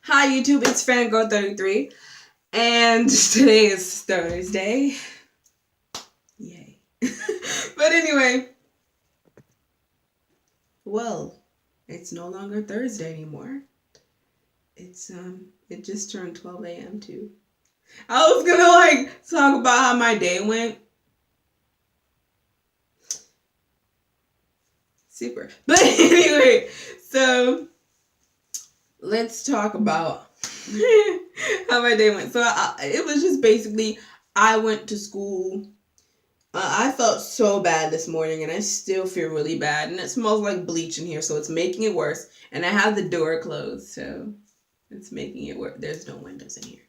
Hi YouTube, it's Fangirl33, and today is Thursday. Yay. But anyway, well, it's no longer Thursday anymore. It just turned 12 a.m. too. I was gonna talk about how my day went. Super. But anyway, so let's talk about how my day went. So it was just basically I went to school. I felt so bad this morning, and I still feel really bad. And it smells like bleach in here, so it's making it worse. And I have the door closed, so it's making it worse. There's no windows in here.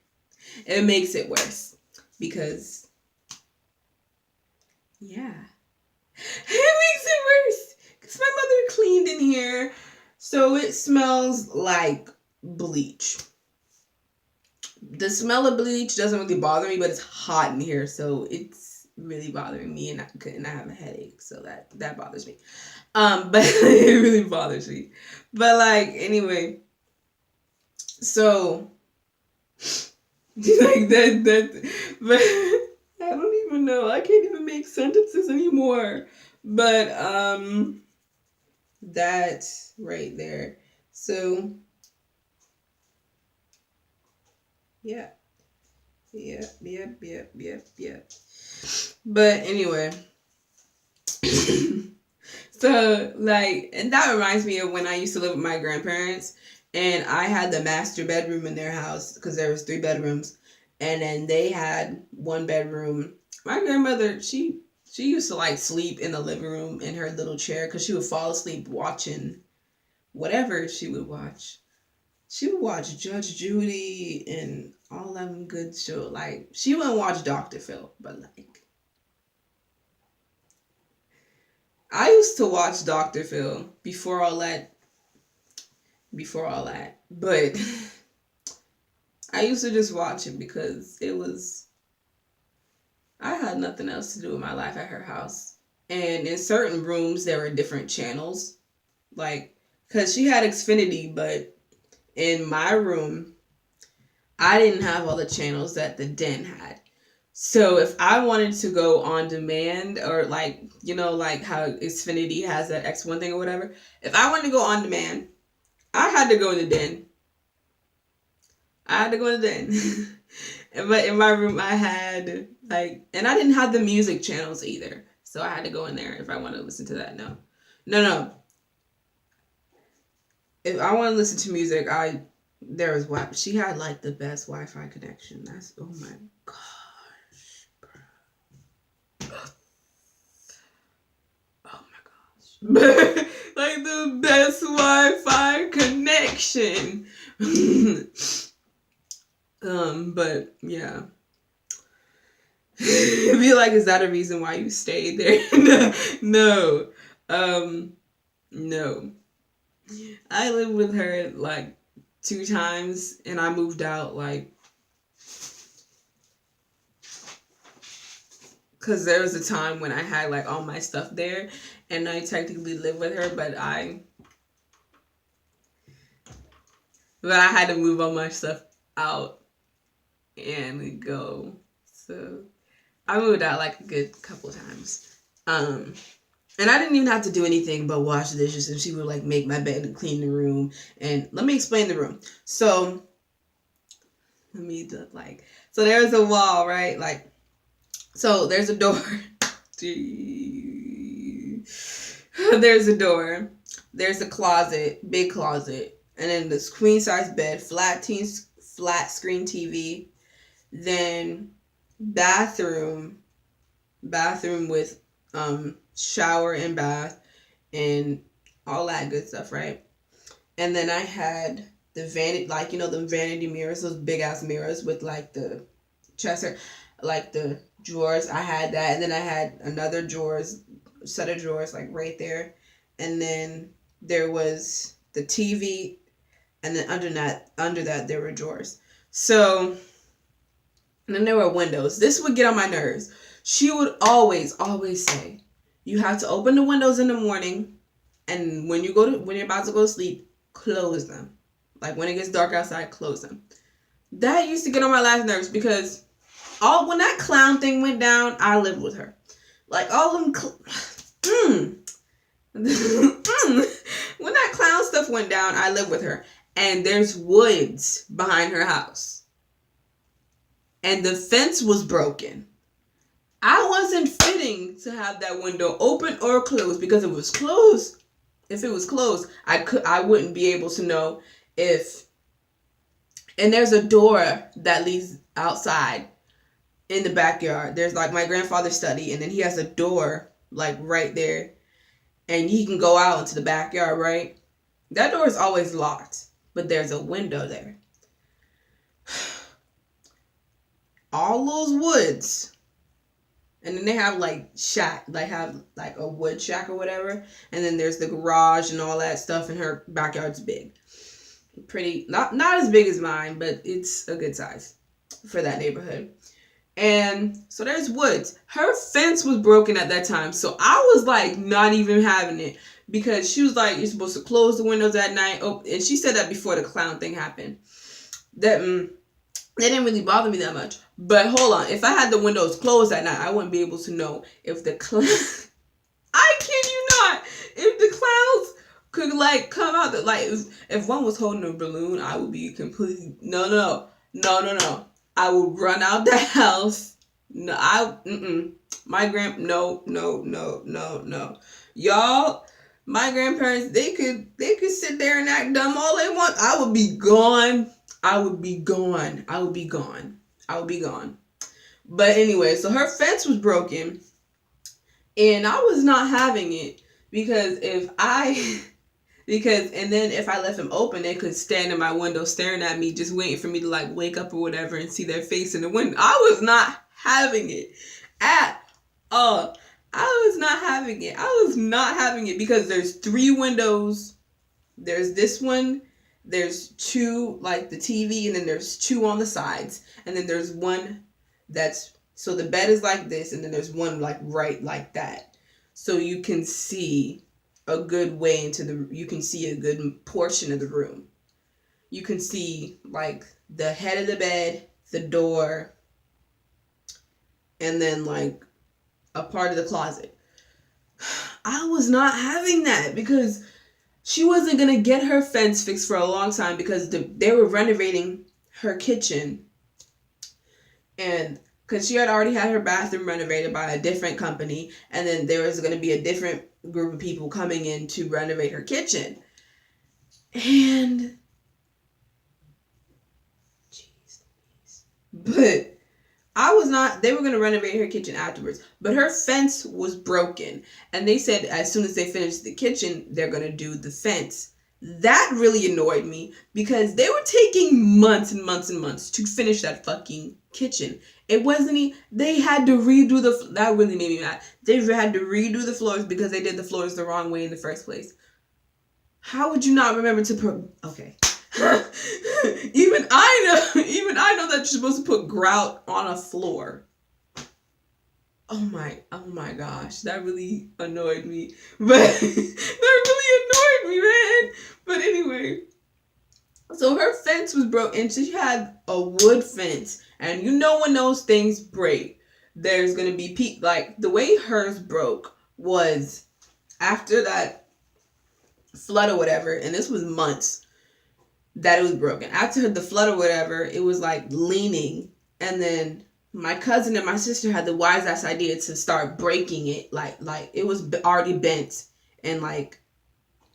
It makes it worse because, yeah, it makes it worse because my mother cleaned in here, so it smells like bleach. The smell of bleach doesn't really bother me, but it's hot in here, so it's really bothering me, and I have a headache, so that bothers me. But it really bothers me. But anyway, so but I don't even know. I can't even make sentences anymore. But that's right there. So yeah. Yep. But anyway. So and that reminds me of when I used to live with my grandparents, and I had the master bedroom in their house because there was 3 bedrooms, and then they had 1 bedroom. My grandmother, she used to sleep in the living room in her little chair because she would fall asleep watching whatever she would watch. She would watch Judge Judy and all them good shows. She wouldn't watch Dr. Phil, but I used to watch Dr. Phil before all that. But I used to just watch it because I had nothing else to do with my life at her house. And in certain rooms, there were different channels. Because she had Xfinity, but in my room, I didn't have all the channels that the den had. So if I wanted to go on demand, or how Xfinity has that X1 thing or whatever, if I wanted to go on demand, I had to go in the den. But in my room, I had and I didn't have the music channels either. So I had to go in there if I wanted to listen to that. No. If I want to listen to music, there was Wi. She had the best Wi-Fi connection. That's, oh my gosh, bro. Oh my gosh. The best Wi-Fi connection. But yeah. Be is that a reason why you stayed there? No. No. I lived with her 2 times, and I moved out because there was a time when I had all my stuff there, and I technically lived with her, but I had to move all my stuff out and go. So I moved out a good couple of times. And I didn't even have to do anything but wash the dishes, and she would make my bed and clean the room. And let me explain the room. So let me do so there's a wall, right? So there's a door. There's a door. There's a closet, big closet, and then this queen size bed, flat screen TV, then bathroom with shower and bath and all that good stuff, right? And then I had the vanity, the vanity mirrors, those big ass mirrors with the chest, the drawers. I had that, and then I had another set of drawers right there, and then there was the TV, and then under that there were drawers. So, and then there were windows. This would get on my nerves. She would always say, you have to open the windows in the morning, and when you're about to go to sleep, close them. Like when it gets dark outside, close them. That used to get on my last nerves because when that clown thing went down, I lived with her. Like all them when that clown stuff went down, I lived with her. And there's woods behind her house. And the fence was broken. I wasn't fitting to have that window open or closed because if it was closed, I wouldn't be able to know if. And there's a door that leads outside in the backyard. There's like my grandfather's study, and then he has a door like right there, and he can go out into the backyard, right? That door is always locked, but there's a window there. All those woods, and then they have like a wood shack or whatever, and then there's the garage and all that stuff, and her backyard's big. Pretty, not as big as mine, but it's a good size for that neighborhood. And so there's woods. Her fence was broken at that time, so I was like not even having it because she was like, you're supposed to close the windows at night. Oh, and she said that before the clown thing happened. That didn't really bother me that much. But hold on, if I had the windows closed at night, I wouldn't be able to know if the clown. I kid you not, if the clowns could like come out that like if one was holding a balloon, I would be completely no. I would run out the house. No, no. Y'all, my grandparents, they could sit there and act dumb all they want. I would be gone. But anyway, so her fence was broken, and I was not having it because if I left them open, they could stand in my window staring at me, just waiting for me to like wake up or whatever and see their face in the window. I was not having it at all. I was not having it because there's 3 windows. There's this one. There's 2 like the TV, and then there's 2 on the sides, and then there's one so the bed is like this, and then there's one like right like that, so you can see a good way you can see a good portion of the room. You can see like the head of the bed, the door, and then like a part of the closet. I was not having that because she wasn't going to get her fence fixed for a long time because they were renovating her kitchen. And because she had already had her bathroom renovated by a different company, and then there was going to be a different group of people coming in to renovate her kitchen. And but they were going to renovate her kitchen afterwards, but her fence was broken, and they said as soon as they finished the kitchen, they're going to do the fence. That really annoyed me because they were taking months and months and months to finish that fucking kitchen. It wasn't they had to redo that really made me mad. They had to redo the floors because they did the floors the wrong way in the first place. How would you not remember to okay. Even I know that you're supposed to put grout on a floor. Oh my gosh, that really annoyed me. But man. But anyway, so her fence was broke, and she had a wood fence. And you know when those things break, there's gonna be like the way hers broke was after that flood or whatever, and this was months that it was broken. After the flood or whatever, it was like leaning, and then my cousin and my sister had the wise ass idea to start breaking it, like it was already bent and like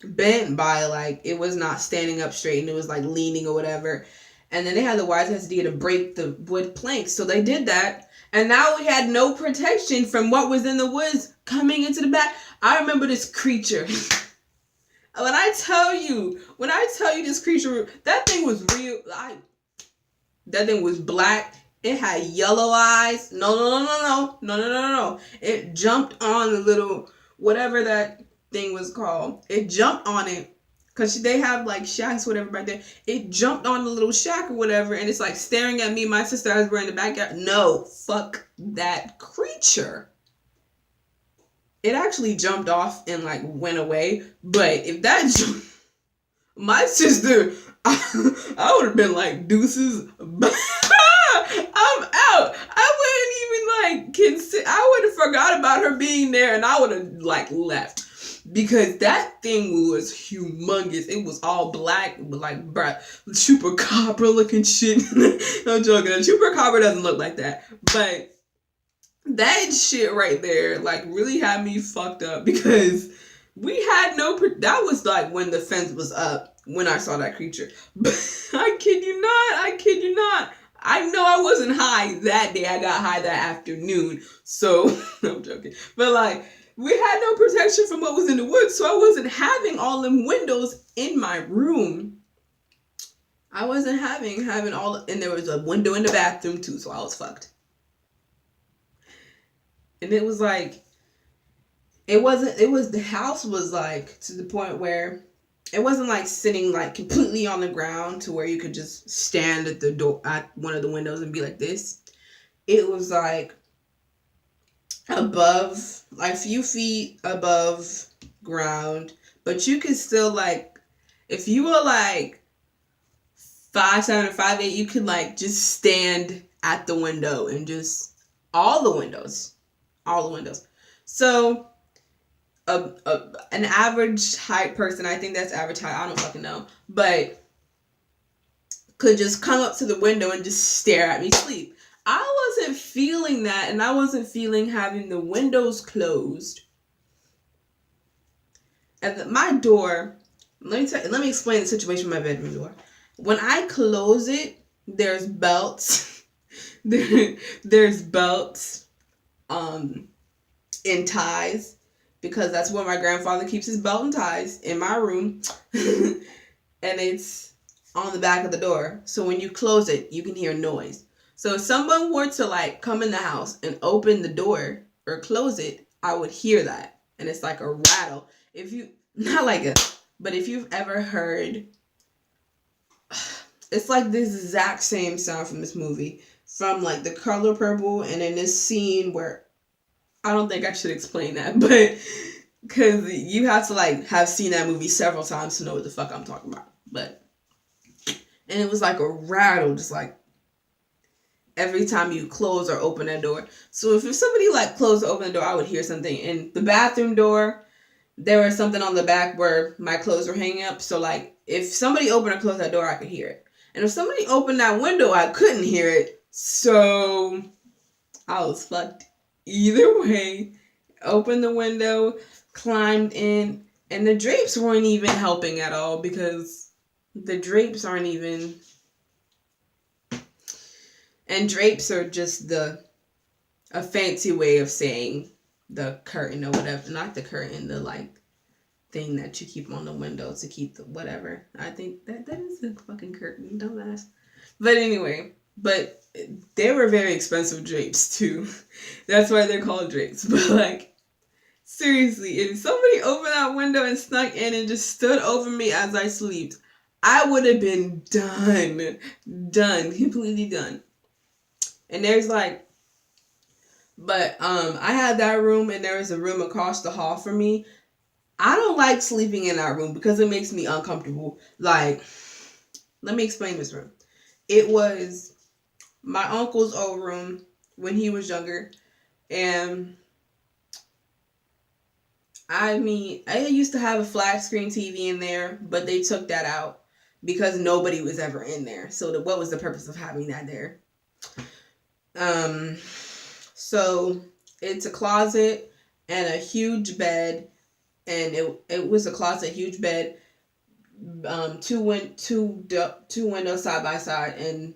bent by like it was not standing up straight, and it was like leaning or whatever. And then they had the wise ass idea to break the wood planks, so they did that, and now we had no protection from what was in the woods coming into the back. I remember this creature. When I tell you this creature, that thing was real. That thing was black. It had yellow eyes. No. It jumped on the little, whatever that thing was called. It jumped on it. Because they have like shacks, whatever, back there. It jumped on the little shack or whatever. And it's like staring at me and my sister as we're in the backyard. No, fuck that creature. It actually jumped off and like went away. But if that my sister, I would have been like, deuces. I'm out. I wouldn't even like consider. I would have forgot about her being there, and I would have like left because that thing was humongous. It was all black, like chupacabra looking shit. I'm joking. A chupacabra doesn't look like that, but that shit right there like really had me fucked up because we had no. That was like when the fence was up when I saw that creature. But I kid you not. I kid you not. I know I wasn't high that day. I got high that afternoon. So, I'm joking. But like, we had no protection from what was in the woods. So I wasn't having all them windows in my room. I wasn't having all, and there was a window in the bathroom too. So I was fucked. And it was like, the house was like to the point where it wasn't like sitting like completely on the ground to where you could just stand at the door at one of the windows and be like this. It was like above, like a few feet above ground, but you could still like, if you were like 5'7" or 5'8", you could like just stand at the window and just all the windows. So an average height person, I think that's average height, I don't fucking know, but could just come up to the window and just stare at me sleep. I wasn't feeling that, and I wasn't feeling having the windows closed. And my door, let me explain the situation with my bedroom door. When I close it, there's belts. There's belts and ties, because that's where my grandfather keeps his belt and ties, in my room. And it's on the back of the door. So when you close it, you can hear noise. So if someone were to like come in the house and open the door or close it, I would hear that. And it's like a rattle. If you, not like a, but if you've ever heard, it's like this exact same sound from this movie, from like The Color Purple, and in this scene where, I don't think I should explain that, but because you have to like have seen that movie several times to know what the fuck I'm talking about. But, and it was like a rattle, just like every time you close or open that door. So if somebody like closed or opened the door, I would hear something. In the bathroom door, there was something on the back where my clothes were hanging up. So like if somebody opened or closed that door, I could hear it. And if somebody opened that window, I couldn't hear it. So I was fucked either way. Opened the window, climbed in, and the drapes weren't even helping at all, because the drapes aren't even, and drapes are just a fancy way of saying the curtain or whatever. Not the curtain, the like thing that you keep on the window to keep the whatever. I think that is a fucking curtain, dumbass. But anyway, but they were very expensive drapes too. That's why they're called drapes. But like, seriously, if somebody opened that window and snuck in and just stood over me as I slept, I would have been done, completely done. And there's like, but I had that room, and there was a room across the hall from me. I don't like sleeping in that room because it makes me uncomfortable. Like, let me explain this room. It was my uncle's old room when he was younger, and I mean, I used to have a flat screen TV in there, but they took that out because nobody was ever in there. So what was the purpose of having that there? So it's a closet and a huge bed, and it was a closet, huge bed, two windows side by side, and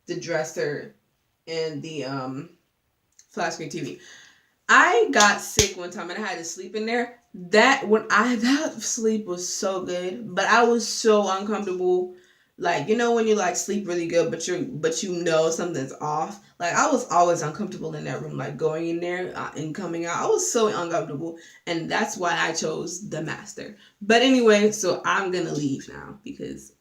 the dresser and the flat screen TV. I got sick one time and I had to sleep in there. That sleep was so good, but I was so uncomfortable. Like, you know when you like sleep really good, but you know something's off. Like, I was always uncomfortable in that room, like going in there and coming out. I was so uncomfortable, and that's why I chose the master. But anyway, so I'm gonna leave now because